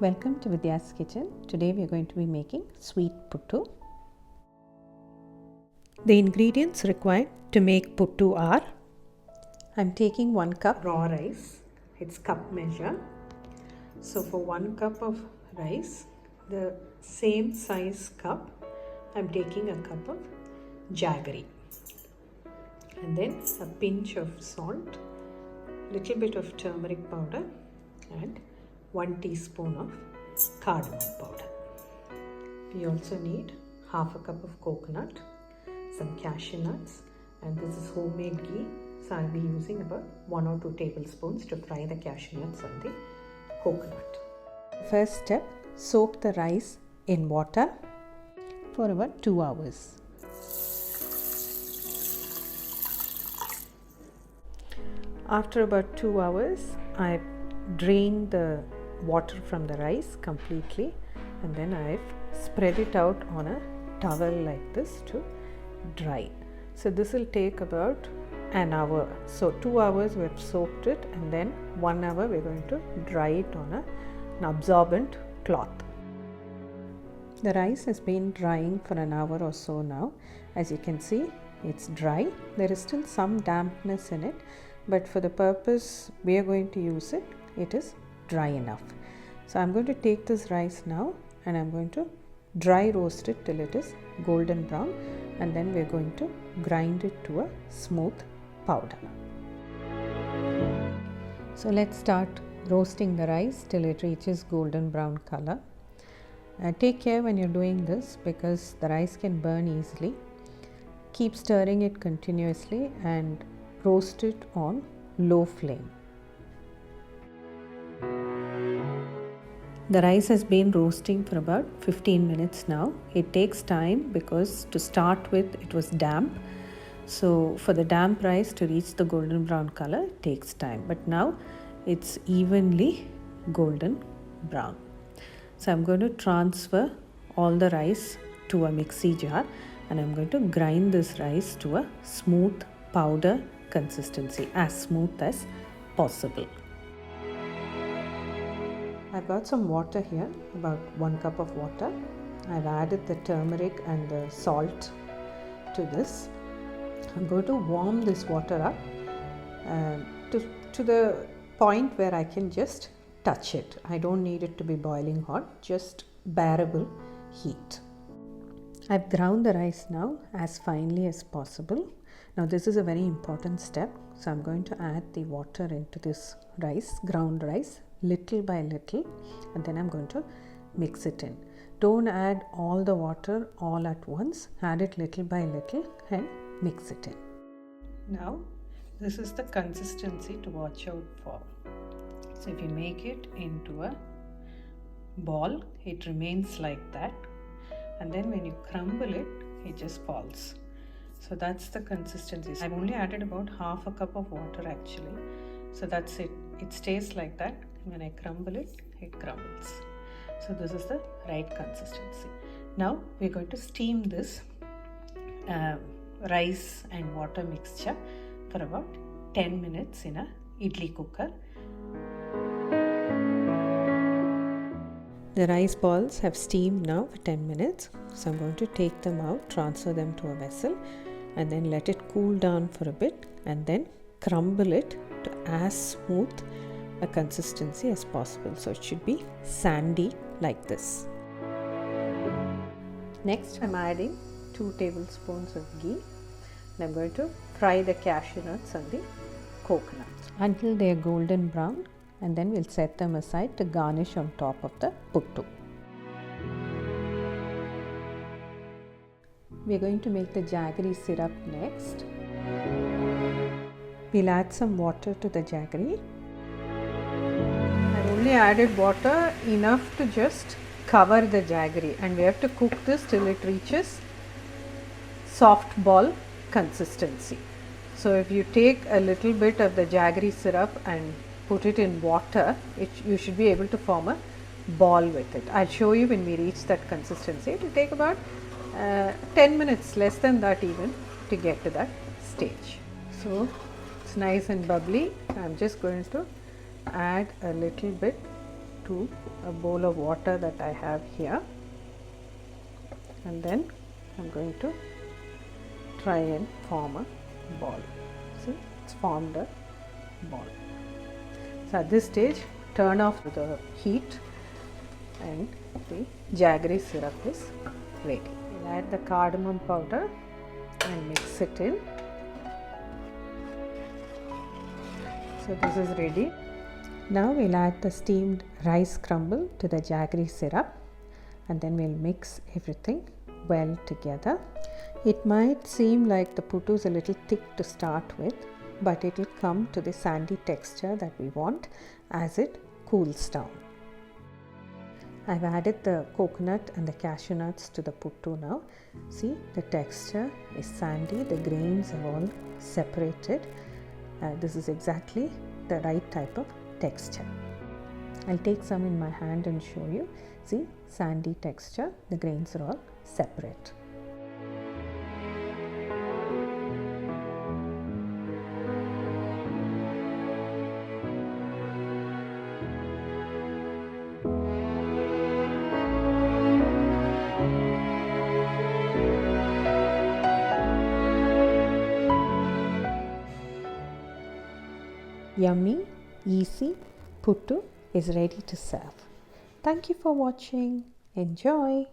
Welcome to Vidya's Kitchen. Today we are going to be making sweet puttu. The ingredients required to make puttu are: I'm taking 1 cup raw rice. It's cup measure. So for 1 cup of rice, the same size cup, I'm taking a cup of jaggery. And then a pinch of salt, little bit of turmeric powder and 1 teaspoon of cardamom powder. We also need half a cup of coconut, some cashew nuts, and this is homemade ghee. So I'll be using about 1 or 2 tablespoons to fry the cashew nuts and the coconut. First step, soak the rice in water for about 2 hours. After about 2 hours, I drained the water from the rice completely, and then I've spread it out on a towel like this to dry. So this will take about an hour. So 2 hours we've soaked it, and then 1 hour we're going to dry it on an absorbent cloth. The rice has been drying for an hour or so now. As you can see, it's dry. There is still some dampness in it, but for the purpose we are going to use it, it is dry enough. So I'm going to take this rice now and I'm going to dry roast it till it is golden brown, and then we're going to grind it to a smooth powder. So let's start roasting the rice till it reaches golden brown color. Take care when you're doing this because the rice can burn easily. Keep stirring it continuously and roast it on low flame. The rice has been roasting for about 15 minutes now. It takes time because to start with it was damp. So for the damp rice to reach the golden brown color it takes time. But now it's evenly golden brown. So I'm going to transfer all the rice to a mixie jar and I'm going to grind this rice to a smooth powder consistency, as smooth as possible. I've got some water here, about 1 cup of water. I've added the turmeric and the salt to this. I'm going to warm this water up to the point where I can just touch it. I don't need it to be boiling hot, just bearable heat. I've ground the rice now as finely as possible. Now this is a very important step. So I'm going to add the water into this rice, ground rice, little by little, and then I'm going to mix it in. Don't add all the water all at once. Add it little by little and mix it in. Now this is the consistency to watch out for. So if you make it into a ball, it remains like that, and then when you crumble it, it just falls. So that's the consistency. I've only added about half a cup of water actually. So that's it. It stays like that. When I crumble it, it crumbles. So this is the right consistency. Now we're going to steam this rice and water mixture for about 10 minutes in a idli cooker. The rice balls have steamed now for 10 minutes. So I'm going to take them out, transfer them to a vessel, and then let it cool down for a bit, and then crumble it to as smooth a consistency as possible. So it should be sandy like this. Next I'm adding 2 tablespoons of ghee, and I'm going to fry the cashew nuts and the coconut until they are golden brown, and then we'll set them aside to garnish on top of the puttu. We are going to make the jaggery syrup next. We'll add some water to the jaggery. I've only added water enough to just cover the jaggery, and we have to cook this till it reaches soft ball consistency. So if you take a little bit of the jaggery syrup and put it in water, you should be able to form a ball with it. I'll show you when we reach that consistency. It will take about 10 minutes, less than that even, to get to that stage. So it's nice and bubbly. I'm just going to add a little bit to a bowl of water that I have here, and then I'm going to try and form a ball. See, it's formed a ball. So at this stage, turn off the heat and the jaggery syrup is ready. We'll add the cardamom powder and mix it in. So this is ready. Now we'll add the steamed rice crumble to the jaggery syrup, and then we'll mix everything well together. It might seem like the puttu is a little thick to start with, but it will come to the sandy texture that we want as it cools down. I've added the coconut and the cashew nuts to the puttu now. See, the texture is sandy, the grains are all separated. This is exactly the right type of texture. I'll take some in my hand and show you. See, sandy texture, the grains are all separate. Yummy, easy puttu is ready to serve. Thank you for watching. Enjoy.